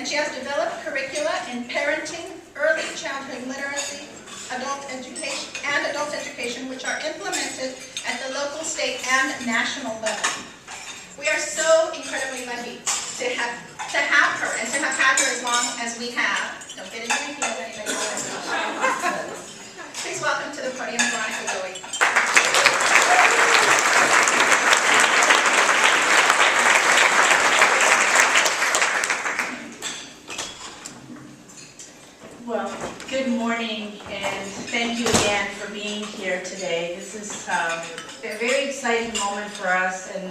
and she has developed curricula in parenting, early childhood literacy, adult education, which are implemented at the local, state, and national level. We are so incredibly lucky to have her, and to have had her as long as we have. Don't get into my heels, anybody else. Please welcome to the podium Veronica Zoe. Well, good morning, and thank you again for being here today. This is a very exciting moment for us, and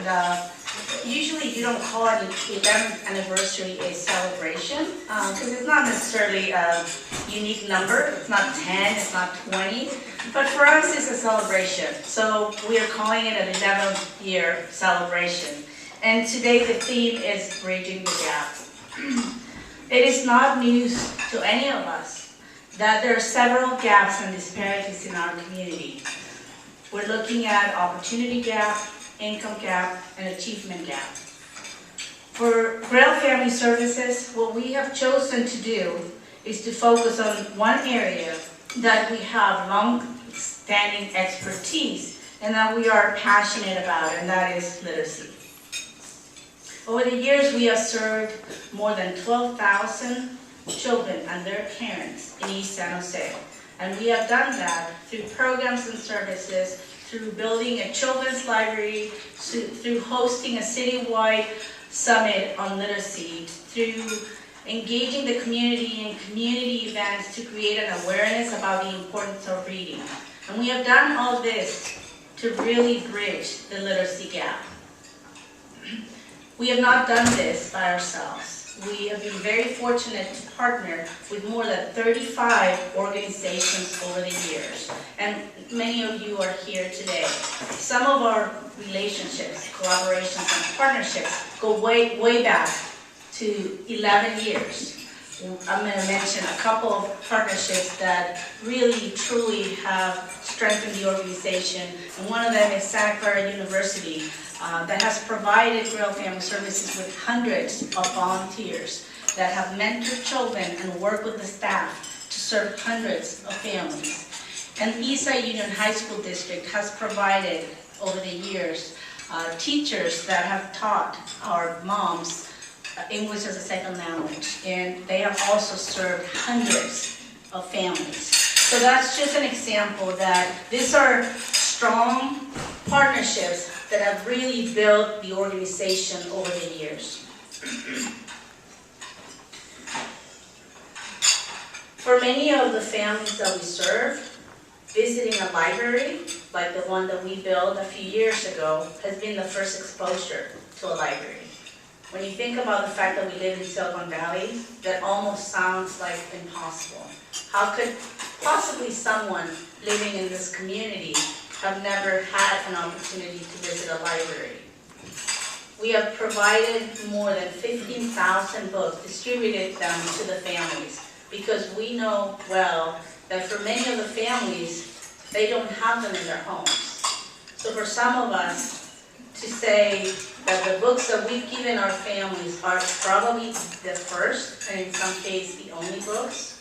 usually you don't call it an 11th anniversary a celebration, because it's not necessarily a unique number. It's not 10, it's not 20, but for us it's a celebration. So we are calling it an 11th year celebration. And today the theme is Bridging the Gap. It is not news to any of us that there are several gaps and disparities in our community. We're looking at opportunity gap, income gap, and achievement gap. For Grail Family Services, what we have chosen to do is to focus on one area that we have long-standing expertise and that we are passionate about, and that is literacy. Over the years, we have served more than 12,000 children and their parents in East San Jose. And we have done that through programs and services, through building a children's library, through hosting a citywide summit on literacy, through engaging the community in community events to create an awareness about the importance of reading. And we have done all this to really bridge the literacy gap. We have not done this by ourselves. We have been very fortunate to partner with more than 35 organizations over the years, and many of you are here today. Some of our relationships, collaborations, and partnerships go way back to 11 years. I'm going to mention a couple of partnerships that really, truly have strengthened the organization, and one of them is Santa Clara University, that has provided Grail Family Services with hundreds of volunteers that have mentored children and worked with the staff to serve hundreds of families. And Eastside Union High School District has provided, over the years, teachers that have taught our moms English as a second language, and they have also served hundreds of families. So that's just an example that these are strong partnerships that have really built the organization over the years. For many of the families that we serve, visiting a library, like the one that we built a few years ago, has been the first exposure to a library. When you think about the fact that we live in Silicon Valley, that almost sounds like impossible. How could possibly someone living in this community have never had an opportunity to visit a library? We have provided more than 15,000 books, distributed them to the families, because we know well that for many of the families, they don't have them in their homes. So for some of us to say that the books that we've given our families are probably the first, and in some cases the only books,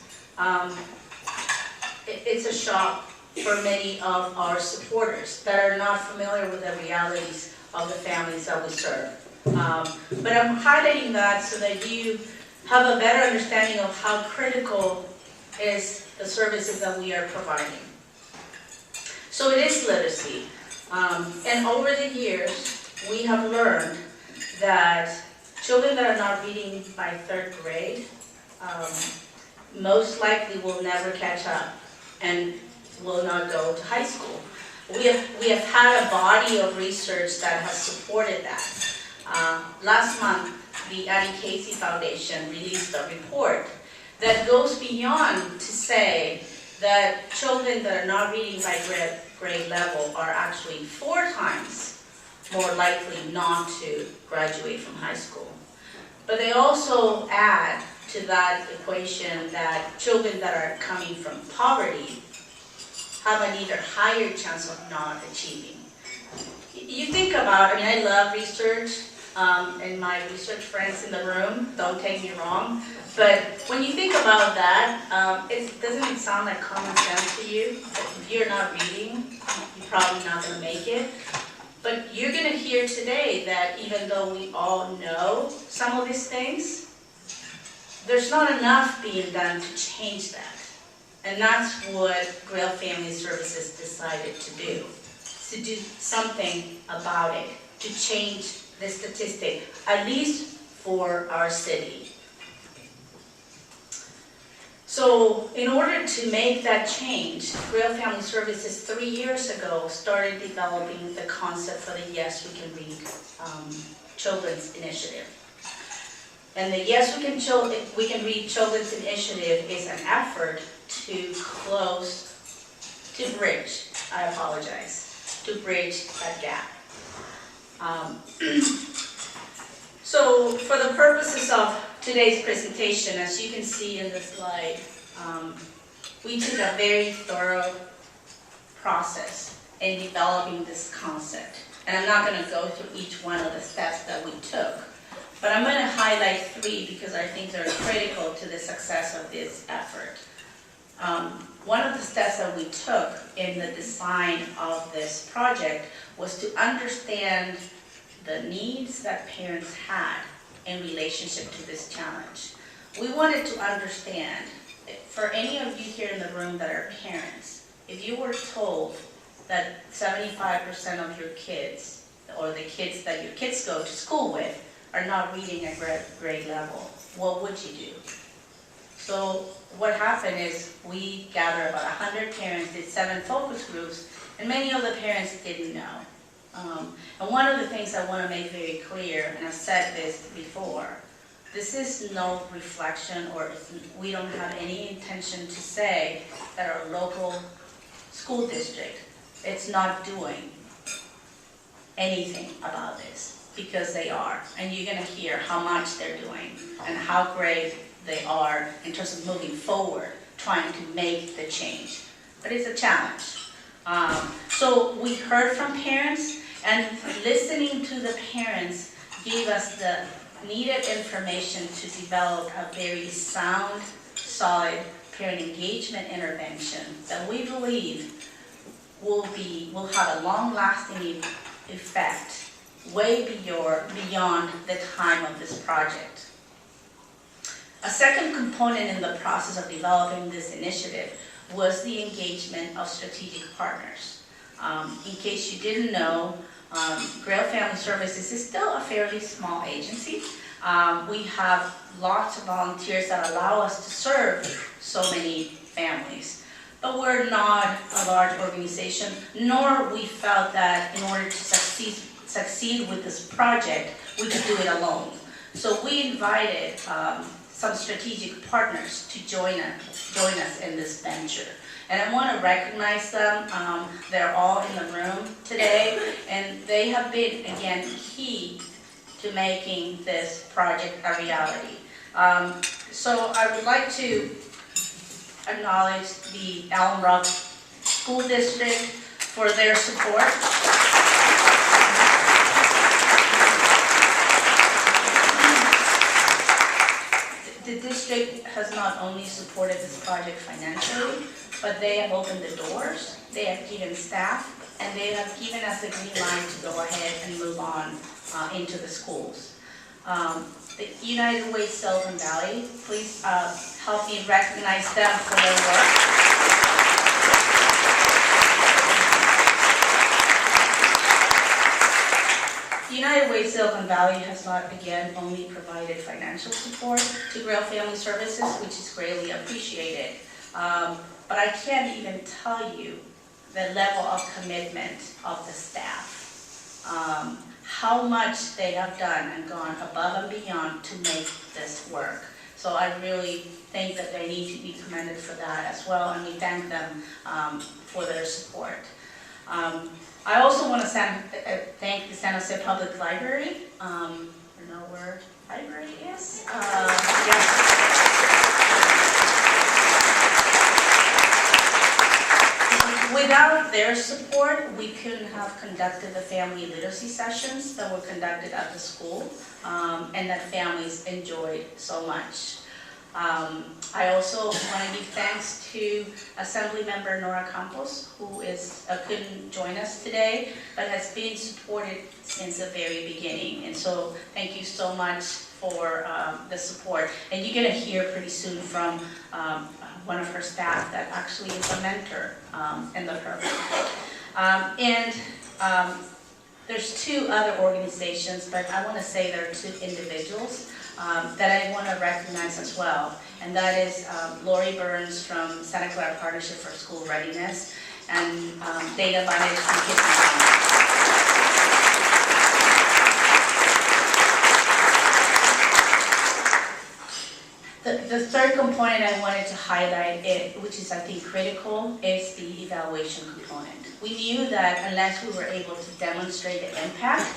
it's a shock for many of our supporters that are not familiar with the realities of the families that we serve. But I'm highlighting that so that you have a better understanding of how critical is the services that we are providing. So it is literacy. And over the years, we have learned that children that are not reading by 3rd grade most likely will never catch up and will not go to high school. We have had a body of research that has supported that. Last month, the Addie Casey Foundation released a report that goes beyond to say that children that are not reading by grade level are actually 4 times more likely not to graduate from high school. But they also add to that equation that children that are coming from poverty have an either higher chance of not achieving. You think about, I love research, and my research friends in the room, don't take me wrong. But when you think about that, doesn't it sound like common sense to you? If you're not reading, you're probably not going to make it. But you're going to hear today that even though we all know some of these things, there's not enough being done to change that. And that's what Grail Family Services decided to do something about it, to change the statistic, at least for our city. So in order to make that change, Grail Family Services 3 years ago started developing the concept for the Yes We Can Read Children's Initiative. And the Yes We Can Read Children's Initiative is an effort to bridge that gap. So for the purposes of today's presentation, as you can see in the slide, we took a very thorough process in developing this concept. And I'm not going to go through each one of the steps that we took, but I'm going to highlight 3 because I think they're critical to the success of this effort. One of the steps that we took in the design of this project was to understand the needs that parents had in relationship to this challenge. We wanted to understand, for any of you here in the room that are parents, if you were told that 75% of your kids, or the kids that your kids go to school with, are not reading at grade level, what would you do? So what happened is we gathered about 100 parents, did 7 focus groups, and many of the parents didn't know. And one of the things I want to make very clear, and I've said this before, this is no reflection, or we don't have any intention to say that our local school district is not doing anything about this, because they are. And you're going to hear how much they're doing and how great they are in terms of moving forward, trying to make the change. But it's a challenge. So we heard from parents, and listening to the parents gave us the needed information to develop a very sound, solid parent engagement intervention that we believe will have a long-lasting effect way beyond the time of this project. A second component in the process of developing this initiative was the engagement of strategic partners. In case you didn't know, Grail Family Services is still a fairly small agency. We have lots of volunteers that allow us to serve so many families. But we're not a large organization, nor we felt that in order to succeed with this project, we could do it alone. So we invited some strategic partners to join us in this venture. And I want to recognize them. They're all in the room today, and they have been, again, key to making this project a reality. So I would like to acknowledge the Allen Rock School District for their support. The district has not only supported this project financially, but they have opened the doors, they have given staff, and they have given us the green light to go ahead and move on into the schools. The United Way Silicon Valley, please help me recognize them for their work. United Way Silicon Valley has not, again, only provided financial support to Grail Family Services, which is greatly appreciated. But I can't even tell you the level of commitment of the staff, how much they have done and gone above and beyond to make this work. So I really think that they need to be commended for that as well, and we thank them for their support. I also want to thank the San Jose Public Library. I don't know where the library is. Without without their support, we couldn't have conducted the family literacy sessions that were conducted at the school, and that families enjoyed so much. I also want to give thanks to Assembly Member Nora Campos, who couldn't join us today, but has been supported since the very beginning. And so thank you so much for the support. And you're going to hear pretty soon from one of her staff that actually is a mentor in the program. There's two other organizations, but I want to say there are two individuals that I want to recognize as well. And that is Lori Burns from Santa Clara Partnership for School Readiness and Dana Banet from Kids and The third component I wanted to highlight, which is I think critical, is the evaluation component. We knew that unless we were able to demonstrate the impact,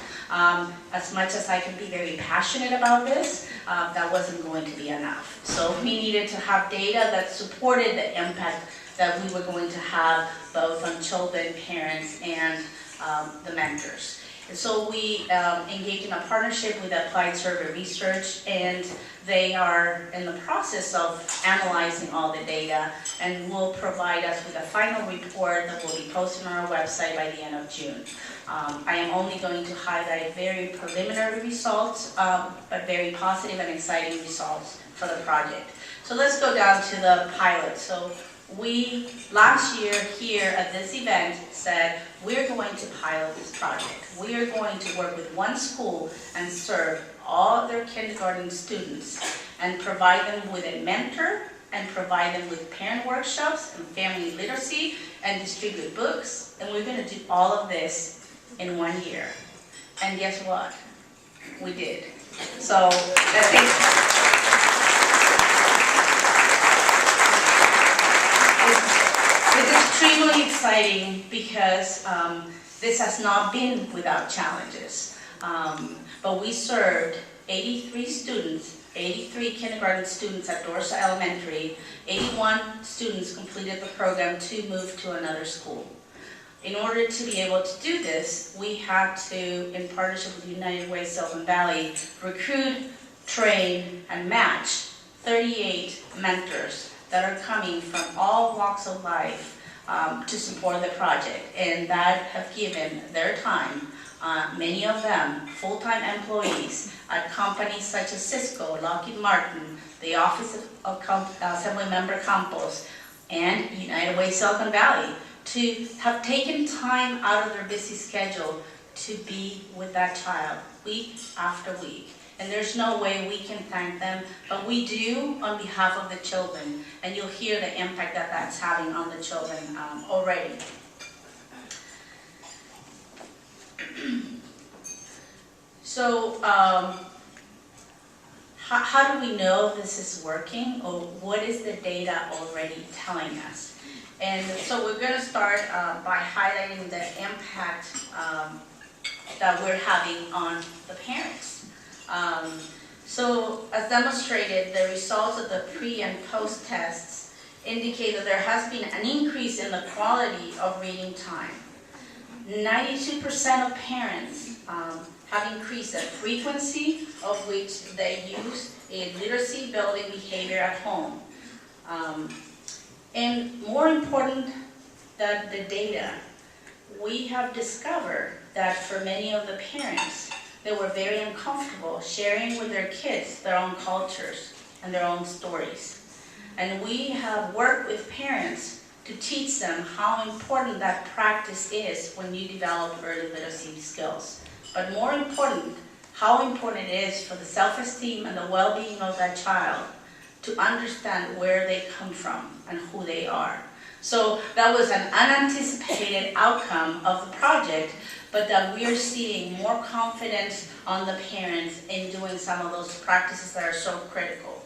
as much as I can be very passionate about this, that wasn't going to be enough. So we needed to have data that supported the impact that we were going to have both on children, parents, and the mentors. And so we engaged in a partnership with Applied Survey Research, and they are in the process of analyzing all the data and will provide us with a final report that will be posted on our website by the end of June. I am only going to highlight very preliminary results, but very positive and exciting results for the project. So let's go down to the pilot. So we, last year here at this event, said we're going to pilot this project. We are going to work with one school and serve all their kindergarten students and provide them with a mentor and provide them with parent workshops and family literacy and distribute books. And we're going to do all of this in 1 year. And guess what? We did. So that's it. Extremely exciting because this has not been without challenges. But we served 83 students, 83 kindergarten students at Dorsa Elementary. 81 students completed the program to move to another school. In order to be able to do this, we had to, in partnership with United Way Silicon Valley, recruit, train, and match 38 mentors that are coming from all walks of life to support the project, and that have given their time, many of them full-time employees at companies such as Cisco, Lockheed Martin, the Office of Assembly Member Campos, and United Way Silicon Valley, to have taken time out of their busy schedule to be with that child week after week. And there's no way we can thank them, but we do on behalf of the children, and you'll hear the impact that that's having on the children already. So how do we know this is working, or what is the data already telling us? And so we're going to start by highlighting the impact that we're having on the parents. So as demonstrated, the results of the pre and post tests indicate that there has been an increase in the quality of reading time. 92% of parents have increased the frequency of which they use a literacy building behavior at home. And more important than the data, we have discovered that for many of the parents, they were very uncomfortable sharing with their kids their own cultures and their own stories. And we have worked with parents to teach them how important that practice is when you develop early literacy skills. But more important, how important it is for the self-esteem and the well-being of that child to understand where they come from and who they are. So that was an unanticipated outcome of the project, but that we are seeing more confidence on the parents in doing some of those practices that are so critical.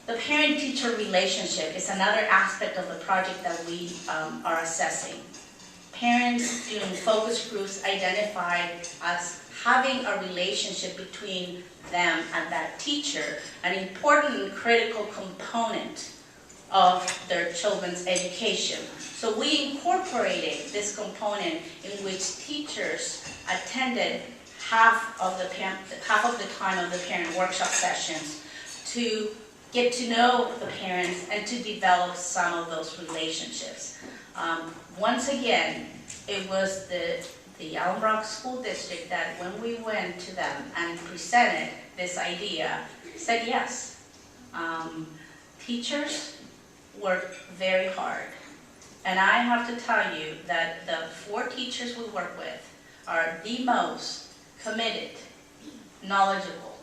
The parent-teacher relationship is another aspect of the project that we are assessing. Parents during focus groups identified as having a relationship between them and that teacher, an important and critical component of their children's education. So we incorporated this component in which teachers attended half of the time of the parent workshop sessions to get to know the parents and to develop some of those relationships. Once again, it was the Allen Brock School District that when we went to them and presented this idea, said yes. Teachers work very hard. And I have to tell you that the 4 teachers we work with are the most committed, knowledgeable,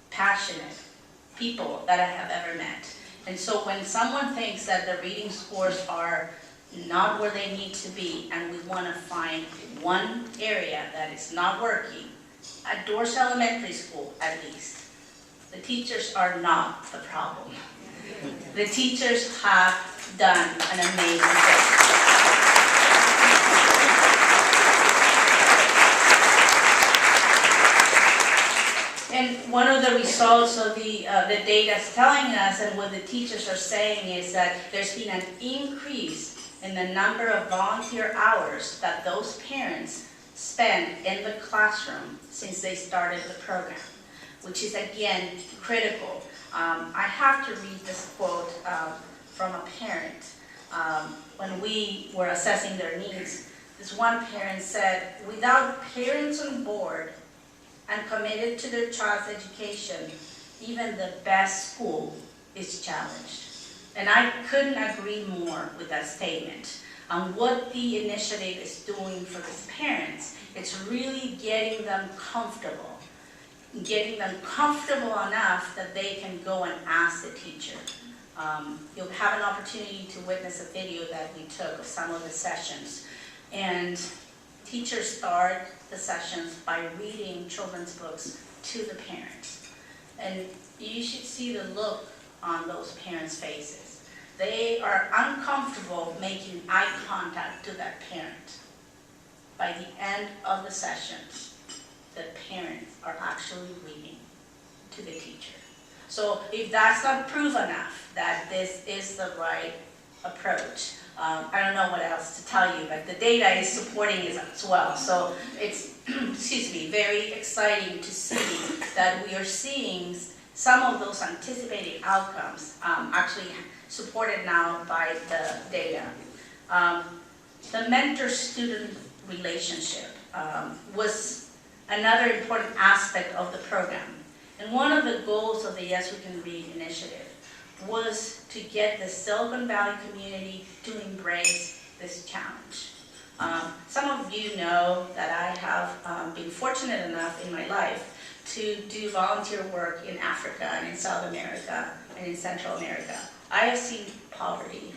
passionate people that I have ever met. And so when someone thinks that the reading scores are not where they need to be, and we want to find one area that is not working, at Dorsey Elementary School at least, the teachers are not the problem. The teachers have done an amazing job. And one of the results of the data is telling us, and what the teachers are saying, is that there's been an increase in the number of volunteer hours that those parents spend in the classroom since they started the program, which is again critical. I have to read this quote from a parent. When we were assessing their needs, this one parent said, "Without parents on board and committed to their child's education, even the best school is challenged." And I couldn't agree more with that statement. What the initiative is doing for these parents, it's really getting them comfortable enough that they can go and ask the teacher. You'll have an opportunity to witness a video that we took of some of the sessions. And teachers start the sessions by reading children's books to the parents. And you should see the look on those parents' faces. They are uncomfortable making eye contact to that parent. By the end of the sessions, the parents are actually reading to the teacher. So if that's not proof enough that this is the right approach, I don't know what else to tell you, but the data is supporting it as well. So it's, excuse me, very exciting to see that we are seeing some of those anticipated outcomes actually supported now by the data. The mentor-student relationship was another important aspect of the program. And one of the goals of the Yes We Can Read initiative was to get the Silicon Valley community to embrace this challenge. Some of you know that I have been fortunate enough in my life to do volunteer work in Africa and in South America and in Central America. I have seen poverty.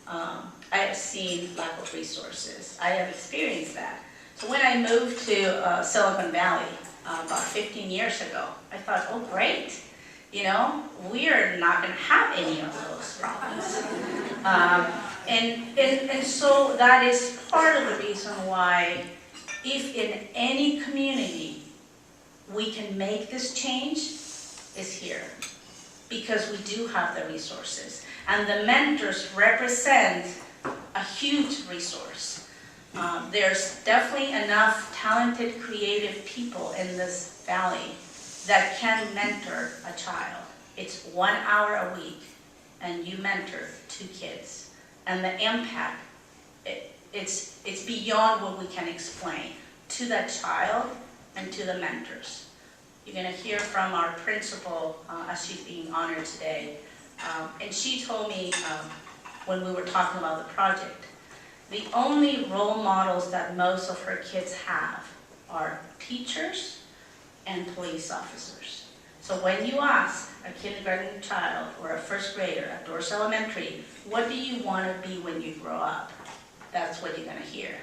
I have seen lack of resources. I have experienced that. So when I moved to Silicon Valley about 15 years ago, I thought, oh great, you know, we're not going to have any of those problems. And so that is part of the reason why, if in any community we can make this change, is here. Because we do have the resources. And the mentors represent a huge resource. There's definitely enough talented, creative people in this valley that can mentor a child. It's 1 hour a week, and you mentor 2 kids. And the impact, it's beyond what we can explain to that child and to the mentors. You're going to hear from our principal as she's being honored today. And she told me when we were talking about the project, the only role models that most of her kids have are teachers and police officers. So when you ask a kindergarten child or a first grader at Dorsey Elementary, what do you want to be when you grow up? That's what you're going to hear.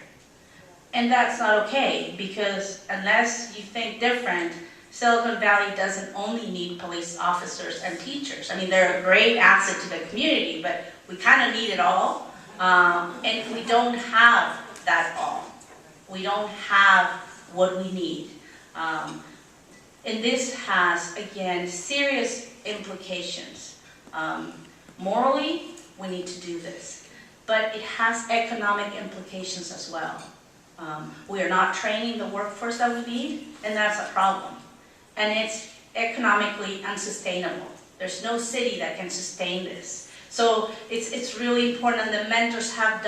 And that's not okay, because unless you think different, Silicon Valley doesn't only need police officers and teachers. I mean, they're a great asset to the community, but we kind of need it all. And we don't have that all. We don't have what we need. And this has, again, serious implications. morally, we need to do this. But it has economic implications as well. We are not training the workforce that we need, and that's a problem. And it's economically unsustainable. There's no city that can sustain this. So it's really important, and the mentors have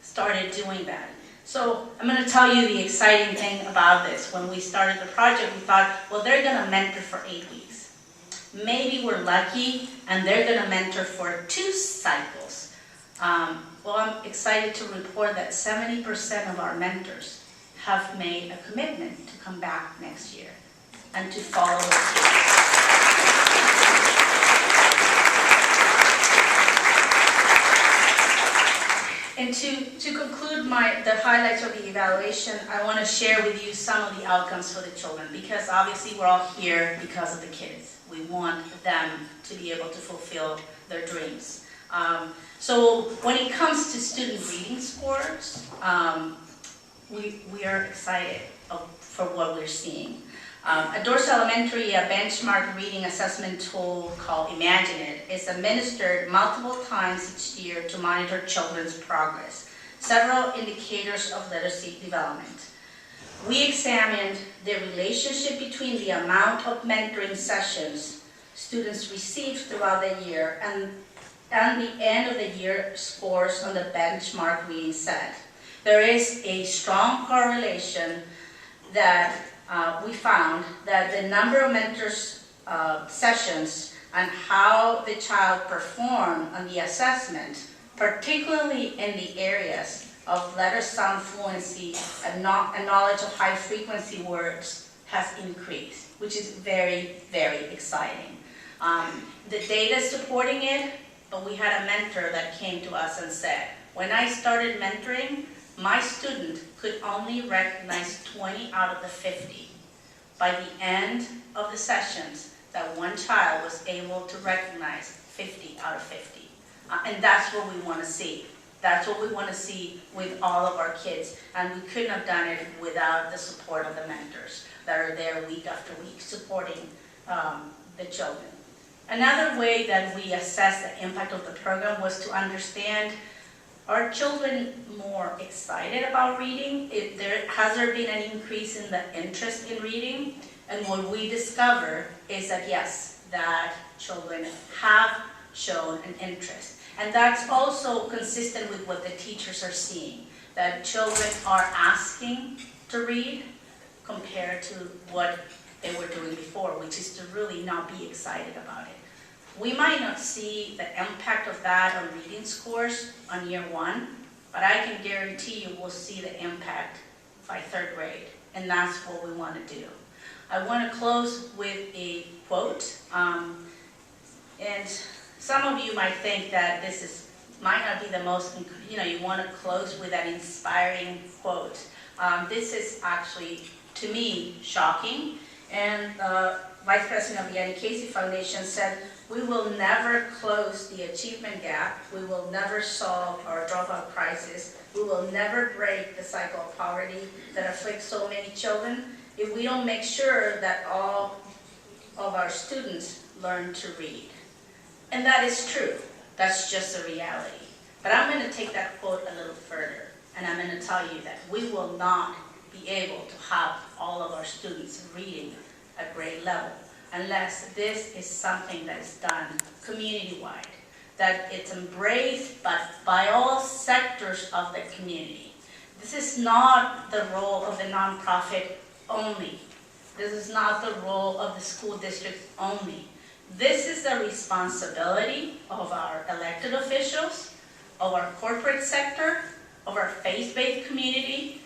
started doing that. So I'm going to tell you the exciting thing about this. When we started the project, we thought, well, they're going to mentor for 8 weeks. Maybe we're lucky, and they're going to mentor for 2 cycles. Well, I'm excited to report that 70% of our mentors have made a commitment to come back next year and to follow us. And to conclude the highlights of the evaluation, I want to share with you some of the outcomes for the children, because obviously we're all here because of the kids. We want them to be able to fulfill their dreams. So when it comes to student reading scores, we are excited for what we're seeing. At Dorsey Elementary, a benchmark reading assessment tool called Imagine It is administered multiple times each year to monitor children's progress. Several indicators of literacy development. We examined the relationship between the amount of mentoring sessions students received throughout the year and the end of the year scores on the benchmark reading set. There is a strong correlation that we found that the number of mentors sessions and how the child performed on the assessment, particularly in the areas of letter sound fluency and knowledge of high frequency words, has increased, which is very, very exciting. The data supporting it, but we had a mentor that came to us and said, when I started mentoring, my student could only recognize 20 out of the 50. By the end of the sessions, that one child was able to recognize 50 out of 50. And that's what we want to see. That's what we want to see with all of our kids. And we couldn't have done it without the support of the mentors that are there week after week supporting the children. Another way that we assess the impact of the program was to understand, are children more excited about reading? Has there been an increase in the interest in reading? And what we discover is that yes, that children have shown an interest. And that's also consistent with what the teachers are seeing, that children are asking to read compared to what they were doing before, which is to really not be excited about it. We might not see the impact of that on reading scores on year 1, but I can guarantee you we'll see the impact by 3rd grade, and that's what we want to do. I want to close with a quote, and some of you might think that might not be the most, you want to close with an inspiring quote. This is actually, to me, shocking, and Vice President of the Annie Casey Foundation said, "We will never close the achievement gap. We will never solve our dropout crisis. We will never break the cycle of poverty that afflicts so many children if we don't make sure that all of our students learn to read." And that is true. That's just a reality. But I'm going to take that quote a little further, and I'm going to tell you that we will not be able to have all of our students reading at grade level unless this is something that is done community-wide, that it's embraced by all sectors of the community. This is not the role of the nonprofit only. This is not the role of the school district only. This is the responsibility of our elected officials, of our corporate sector, of our faith-based community,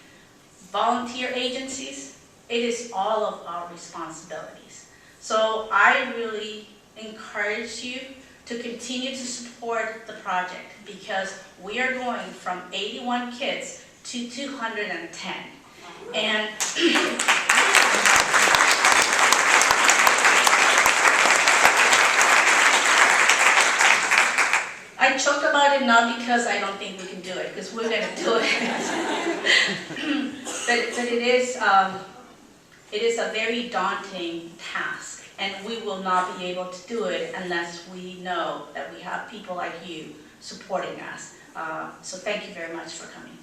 volunteer agencies. It is all of our responsibilities. So I really encourage you to continue to support the project because we are going from 81 kids to 210. And I choked about it not because I don't think we can do it, because we're going to do it. but it is a very daunting task. and we will not be able to do it unless we know that we have people like you supporting us. So thank you very much for coming.